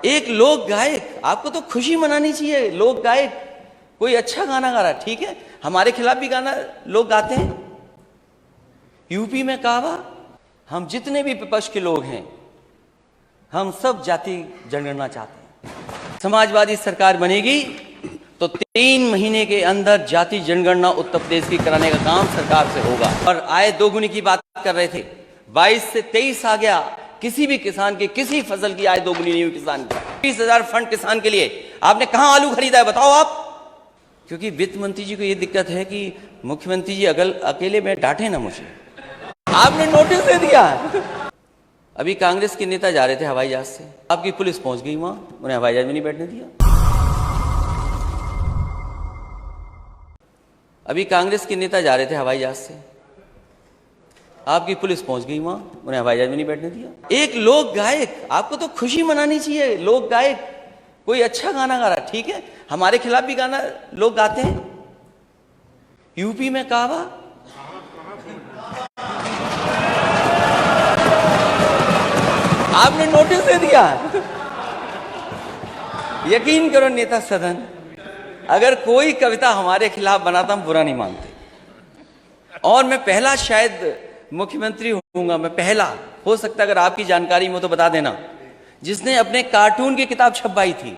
एक लोक गायक, आपको तो खुशी मनानी चाहिए। लोक गायक कोई अच्छा गाना गा रहा है, ठीक है, हमारे खिलाफ भी गाना लोग गाते हैं। यूपी में कहा, हम जितने भी विपक्ष के लोग हैं, हम सब जाति जनगणना चाहते हैं। समाजवादी सरकार बनेगी तो 3 महीने के अंदर जाति जनगणना उत्तर प्रदेश की कराने का काम सरकार से होगा। और आय दोगुनी की बात कर रहे थे, 22 से 23 आ गया। किसी भी किसान की किसी फसल की आय दोगुनी नहीं हुई किसान की। 20,000 फंड किसान के लिए। आपने कहां आलू खरीदा है बताओ आप? क्योंकि वित्त मंत्री जी को यह दिक्कत है कि मुख्यमंत्री जी अकेले में डांटे ना मुझे। आपने नोटिस दे दिया। अभी कांग्रेस के नेता जा रहे थे हवाई जहाज से, आपकी पुलिस पहुंच गई वहां, उन्हें हवाई जहाज में नहीं बैठने दिया। अभी कांग्रेस के नेता जा रहे थे हवाई जहाज से, आपकी पुलिस पहुंच गई वहां, उन्हें हवाई जहाज में नहीं बैठने दिया। एक लोक गायक, आपको तो खुशी मनानी चाहिए। लोक गायक कोई अच्छा गाना गा रहा है, ठीक है, हमारे खिलाफ भी गाना लोग गाते हैं। यूपी में कहा, आपने नोटिस दे दिया। यकीन करो नेता सदन, अगर कोई कविता हमारे खिलाफ बनाता हम बुरा नहीं मानते। और मैं पहला शायद मुख्यमंत्री होऊंगा, मैं पहला, हो सकता है अगर आपकी जानकारी में तो बता देना, जिसने अपने कार्टून की किताब छपवाई थी।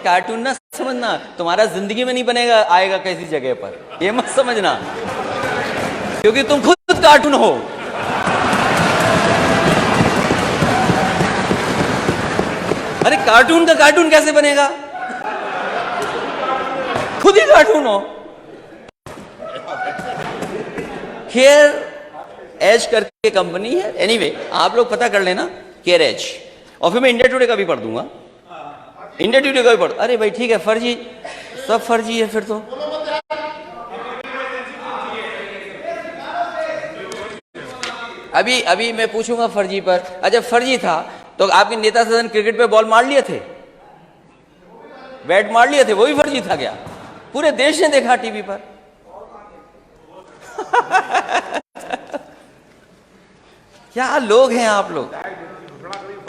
कार्टून ना समझना, तुम्हारा जिंदगी में नहीं बनेगा, आएगा कैसी जगह पर, ये मत समझना, क्योंकि तुम खुद कार्टून हो। अरे कार्टून का कार्टून कैसे बनेगा? खुद ही कार्टून हो। केयर एज करके कंपनी है, एनीवे आप लोग पता कर लेना, केयर एज। और फिर मैं इंडिया टुडे का भी पढ़ दूंगा, इंडिया टुडे का भी पढ़। अरे भाई ठीक है, फर्जी, सब फर्जी है फिर तो। अभी मैं पूछूंगा फर्जी पर। अच्छा फर्जी था तो आपके नेता सदन क्रिकेट पे बॉल मार लिए थे, बैट मार लिए थे, वो भी फर्जी था क्या? पूरे देश ने देखा टीवी पर। क्या लोग हैं आप लोग।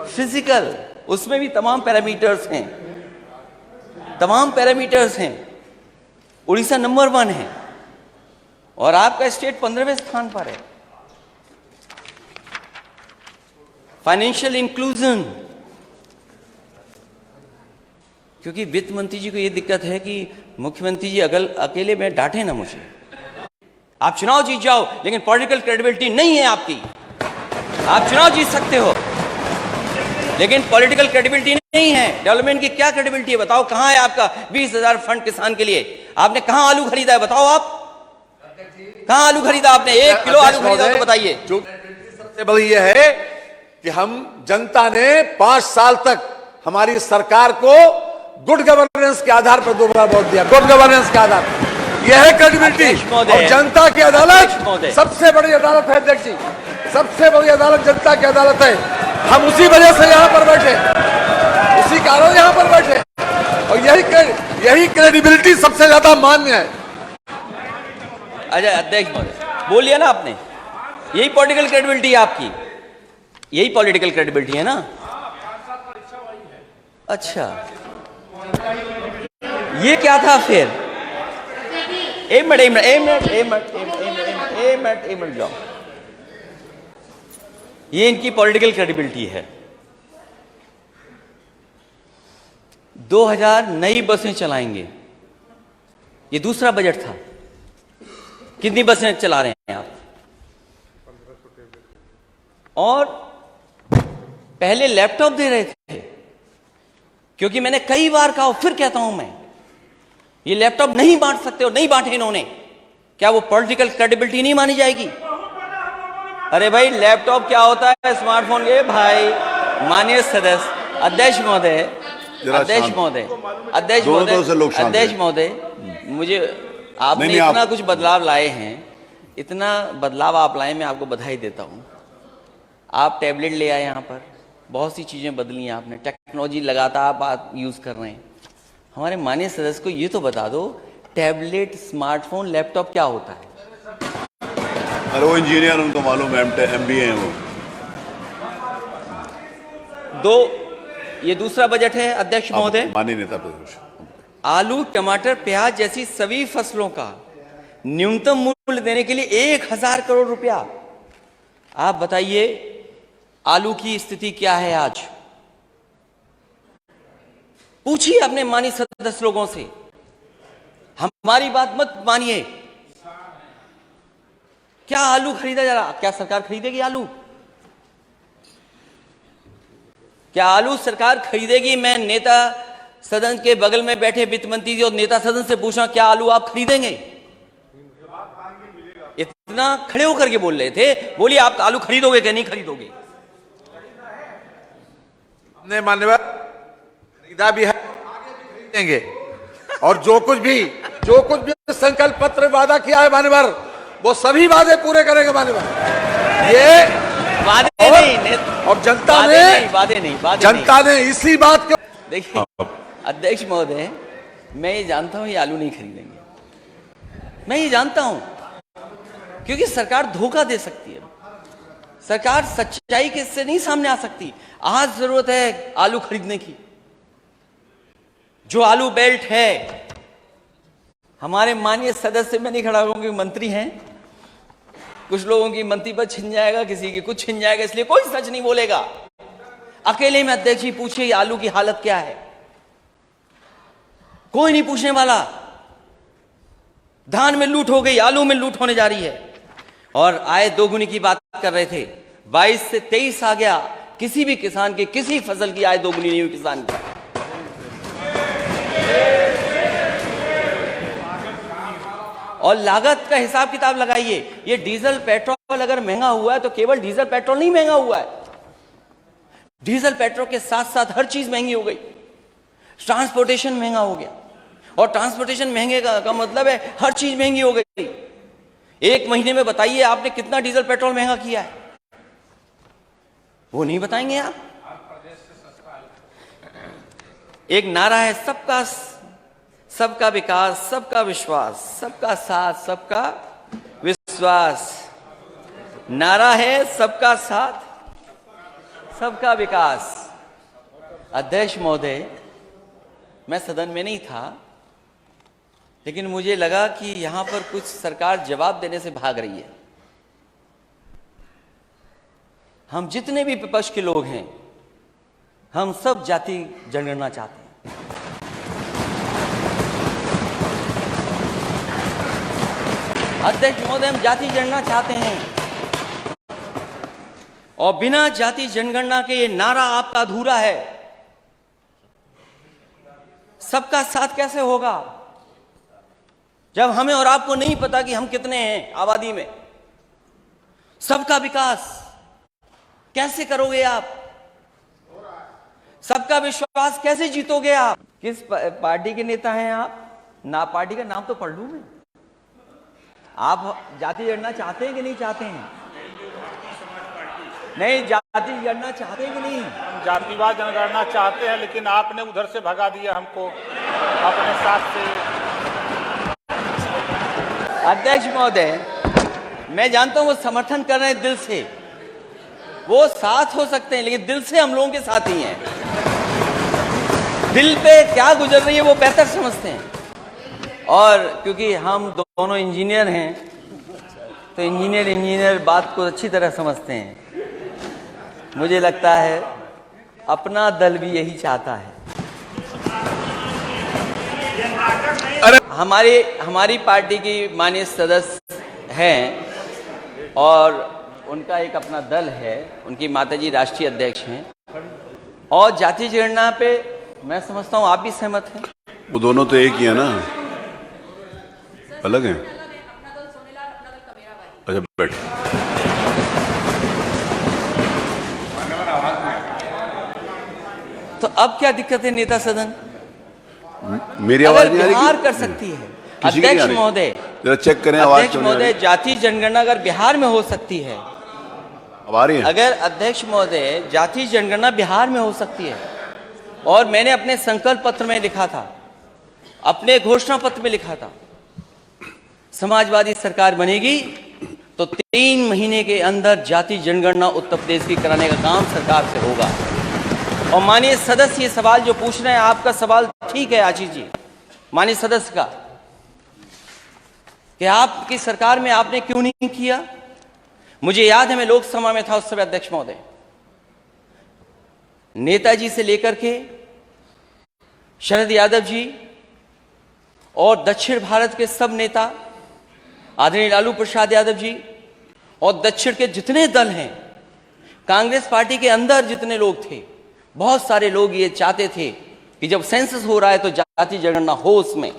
फिजिकल, उसमें भी तमाम पैरामीटर्स हैं, तमाम पैरामीटर्स हैं। उड़ीसा नंबर 1 है और आपका स्टेट 15वें स्थान पर है। फाइनेंशियल इंक्लूजन, क्योंकि वित्त मंत्री जी को यह दिक्कत है कि मुख्यमंत्री जी अकेले में डांटे ना मुझे। आप चुनाव जीत जाओ लेकिन पॉलिटिकल क्रेडिबिलिटी नहीं है आपकी। आप चुनाव जीत सकते हो लेकिन पॉलिटिकल क्रेडिबिलिटी नहीं है। डेवलपमेंट की क्या क्रेडिबिलिटी है बताओ? कहां है आपका 20,000 फंड किसान के लिए? आपने कहां आलू खरीदा है बताओ आप? कहां आलू खरीदा आपने? 1 किलो आलू खरीदा तो बताइए। सबसे बड़ी यह है कि हम जनता ने 5 साल तक हमारी सरकार को गुड गवर्नेंस के आधार पर 2 बार वोट दिया। गुड गवर्नेंस के आधार पर यह है क्रेडिबिलिटी। और जनता की अदालत सबसे बड़ी अदालत है अध्यक्ष जी, सबसे बड़ी अदालत जनता की अदालत है। हम उसी वजह से यहाँ पर बैठे, उसी कारण यहाँ पर बैठे, और यही क्रेडिबिलिटी सबसे ज्यादा मान्य है। अच्छा अध्यक्ष महोदय बोलिए ना, आपने यही पॉलिटिकल क्रेडिबिलिटी है आपकी, यही पॉलिटिकल क्रेडिबिलिटी है ना? अच्छा ये क्या था फिर? एक मिनट जाओ, ये इनकी पॉलिटिकल क्रेडिबिलिटी है। 2000 नई बसें चलाएंगे, ये दूसरा बजट था। कितनी बसें चला रहे हैं आप? और पहले लैपटॉप दे रहे थे, क्योंकि मैंने कई बार कहा, फिर कहता हूं मैं, ये लैपटॉप नहीं बांट सकते और नहीं बांटे इन्होंने। क्या वो पॉलिटिकल क्रेडिबिलिटी नहीं मानी जाएगी? अरे भाई लैपटॉप क्या होता है, स्मार्टफोन के भाई। माननीय सदस्य, अध्यक्ष महोदय, मुझे आपने इतना कुछ बदलाव लाए हैं, इतना बदलाव आप लाए, मैं आपको बधाई देता हूं। आप टैबलेट ले आए यहाँ पर, बहुत सी चीजें बदली हैं आपने, टेक्नोलॉजी लगातार आप यूज कर रहे हैं। हमारे माननीय सदस्य को ये तो बता दो, टैबलेट, स्मार्टफोन, लैपटॉप क्या होता है? अरे वो इंजीनियर, उनको मालूम है, MBA है वो। ये दूसरा बजट है अध्यक्ष महोदय। माननीय नेता प्रतिपक्ष, आलू, टमाटर, प्याज जैसी सभी फसलों का न्यूनतम मूल्य देने के लिए 1000 करोड़ रुपया। आप बताइए आलू की स्थिति क्या है आज? पूछिए अपने माननीय सदस्य लोगों से, हमारी बात मत मानिए। क्या आलू खरीदा जा रहा? क्या सरकार खरीदेगी आलू? क्या आलू सरकार खरीदेगी? मैं नेता सदन के बगल में बैठे वित्त मंत्री जी और नेता सदन से पूछा, क्या आलू आप खरीदेंगे? इतना खड़े होकर के बोल रहे थे, बोलिए आप आलू खरीदोगे क्या नहीं खरीदोगे? हमने मान्यवर खरीदा भी है, आगे भी खरीदेंगे। और जो कुछ भी संकल्प पत्र वादा किया है मान्यवर, वो सभी वादे पूरे करेंगे मान्यवर। ये वादे नहीं, और जनता ने इसी बात को देखिए अध्यक्ष महोदय, मैं ये जानता हूं ये आलू नहीं खरीदेंगे, मैं ये जानता हूं, क्योंकि सरकार धोखा दे सकती है, सरकार सच्चाई के से नहीं सामने आ सकती। आज जरूरत है आलू खरीदने की। जो आलू बेल्ट है, हमारे माननीय सदस्य में नहीं खड़ा होगा क्योंकि मंत्री हैं, कुछ लोगों की मंत्री पद छिन जाएगा, किसी की कुछ छिन जाएगा, इसलिए कोई सच नहीं बोलेगा। अकेले में अध्यक्ष जी पूछिए आलू की हालत क्या है, कोई नहीं पूछने वाला। धान में लूट हो गई, आलू में लूट होने जा रही है। और आय दोगुनी की बात कर रहे थे, 22 से 23 आ गया, किसी भी किसान की किसी फसल की आय दोगुनी नहीं हुई किसान की। और लागत का हिसाब किताब लगाइए, ये डीजल पेट्रोल अगर महंगा हुआ है तो केवल डीजल पेट्रोल नहीं महंगा हुआ है, डीजल पेट्रोल के साथ साथ हर चीज महंगी हो गई। ट्रांसपोर्टेशन महंगा हो गया, और ट्रांसपोर्टेशन महंगे का मतलब है हर चीज महंगी हो गई। एक महीने में बताइए आपने कितना डीजल पेट्रोल महंगा किया है, वो नहीं बताएंगे आप। एक नारा है सबका विकास, सबका विश्वास, सबका साथ, सबका विश्वास। नारा है सबका साथ, सबका विकास। अध्यक्ष महोदय, मैं सदन में नहीं था, लेकिन मुझे लगा कि यहां पर कुछ सरकार जवाब देने से भाग रही है। हम जितने भी विपक्ष के लोग हैं, हम सब जाति जनगणना चाहते हैं। अध्यक्ष महोदय, हम जाति जनगणना चाहते हैं, और बिना जाति जनगणना के ये नारा आपका अधूरा है। सबका साथ कैसे होगा जब हमें और आपको नहीं पता कि हम कितने हैं आबादी में? सबका विकास कैसे करोगे आप? सबका विश्वास कैसे जीतोगे आप? किस पार्टी के नेता हैं आप? ना पार्टी का नाम तो पढ़ लूं मैं। आप जाति जनगणना चाहते हैं कि नहीं चाहते हैं? नहीं, जाति जनगणना चाहते हैं कि नहीं? हम जातिवाद जनगणना चाहते हैं, लेकिन आपने उधर से भगा दिया हमको अपने साथ से। अध्यक्ष महोदय, मैं जानता हूं वो समर्थन कर रहे हैं दिल से, वो साथ हो सकते हैं, लेकिन दिल से हम लोगों के साथ ही हैं। दिल पे क्या गुजर रही है वो बेहतर समझते हैं। और क्योंकि हम दोनों इंजीनियर हैं, तो इंजीनियर बात को अच्छी तरह समझते हैं। मुझे लगता है अपना दल भी यही चाहता है। हमारी पार्टी की माननीय सदस्य हैं, और उनका एक अपना दल है, उनकी माताजी राष्ट्रीय अध्यक्ष हैं। और जाति जनगणना पे मैं समझता हूं आप भी सहमत हैं। वो दोनों तो एक ही है ना, अलग हैं। अच्छा बैठ। तो अब क्या दिक्कत है नेता सदन? मेरी आवाज नहीं आ रही? बिहार कर सकती है अध्यक्ष महोदय, जरा चेक करें आवाज। अध्यक्ष महोदय, जाति जनगणना अगर बिहार में हो सकती है, अब आ रही है? अगर अध्यक्ष महोदय जाति जनगणना बिहार में हो सकती है, और मैंने अपने संकल्प पत्र में लिखा था, अपने घोषणा पत्र में लिखा था, समाजवादी सरकार बनेगी तो 3 महीने के अंदर जाति जनगणना उत्तर प्रदेश की कराने का काम सरकार से होगा। और माननीय सदस्य ये सवाल जो पूछ रहे हैं, आपका सवाल ठीक है आशीष जी, माननीय सदस्य का, कि आपकी सरकार में आपने क्यों नहीं किया। मुझे याद है मैं लोकसभा में था उस समय, अध्यक्ष महोदय, नेताजी से लेकर के शरद यादव जी और दक्षिण भारत के सब नेता, आदरणीय लालू प्रसाद यादव जी, और दक्षिण के जितने दल हैं, कांग्रेस पार्टी के अंदर जितने लोग थे, बहुत सारे लोग ये चाहते थे कि जब सेंसस हो रहा है तो जाति जनगणना हो उसमें।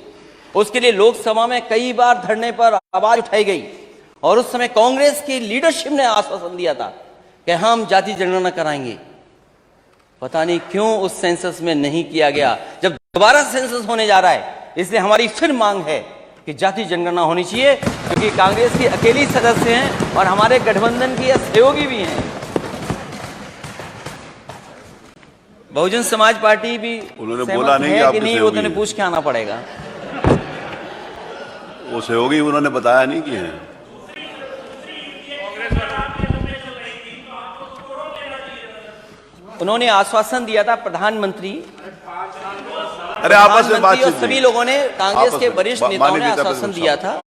उसके लिए लोकसभा में कई बार धरने पर आवाज उठाई गई और उस समय कांग्रेस की लीडरशिप ने आश्वासन दिया था कि हम जाति जनगणना कराएंगे। पता नहीं क्यों उस सेंसस में नहीं किया गया। जब दोबारा सेंसस होने जा रहा है, इसलिए हमारी फिर मांग है कि जाति जनगणना होनी चाहिए, क्योंकि कांग्रेस की अकेली सदस्य हैं और हमारे गठबंधन की सहयोगी भी हैं। बहुजन समाज पार्टी भी उन्होंने बोला नहीं है कि नहीं, वो तो पूछ के आना पड़ेगा। वो सहयोगी उन्होंने बताया नहीं कि है। उन्होंने आश्वासन दिया था प्रधानमंत्री, अरे आपस में बातचीत और सभी लोगों ने, कांग्रेस के वरिष्ठ नेताओं ने आश्वासन दिया था,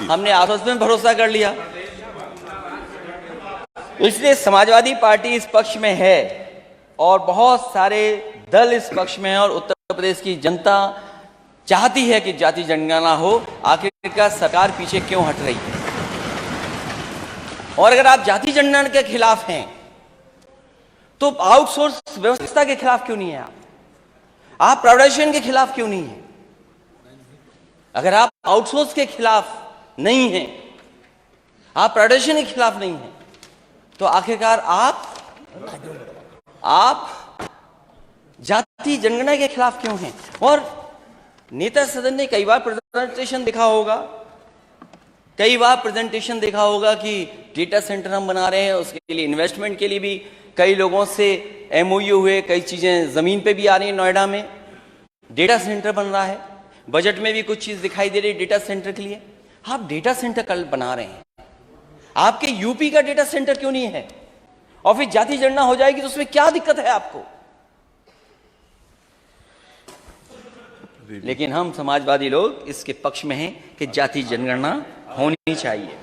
हमने आश्वासन में भरोसा कर लिया। इसलिए समाजवादी पार्टी इस पक्ष में है और बहुत सारे दल इस पक्ष में है और उत्तर प्रदेश की जनता चाहती है कि जाति जनगणना हो। आखिरकार सरकार पीछे क्यों हट रही है? और अगर आप जाति जनगणना के खिलाफ हैं तो आउटसोर्स व्यवस्था के खिलाफ क्यों नहीं है? आप प्राइवेटाइजेशन के खिलाफ क्यों नहीं है? अगर आप आउटसोर्स के खिलाफ नहीं हैं, आप प्राइवेटाइजेशन के खिलाफ नहीं हैं, तो आखिरकार आप जाति जनगणना के खिलाफ क्यों हैं? और नेता सदन ने कई बार प्रेजेंटेशन देखा होगा कि डेटा सेंटर हम बना रहे हैं, उसके लिए इन्वेस्टमेंट के लिए भी कई लोगों से एमओयू हुए, कई चीजें जमीन पे भी आ रही हैं। नोएडा में डेटा सेंटर बन रहा है, बजट में भी कुछ चीज दिखाई दे रही है डेटा सेंटर के लिए। आप डेटा सेंटर कल बना रहे हैं, आपके यूपी का डेटा सेंटर क्यों नहीं है? और फिर जाति जनगणना हो जाएगी तो उसमें क्या दिक्कत है आपको? लेकिन हम समाजवादी लोग इसके पक्ष में हैं कि जाति जनगणना होनी चाहिए।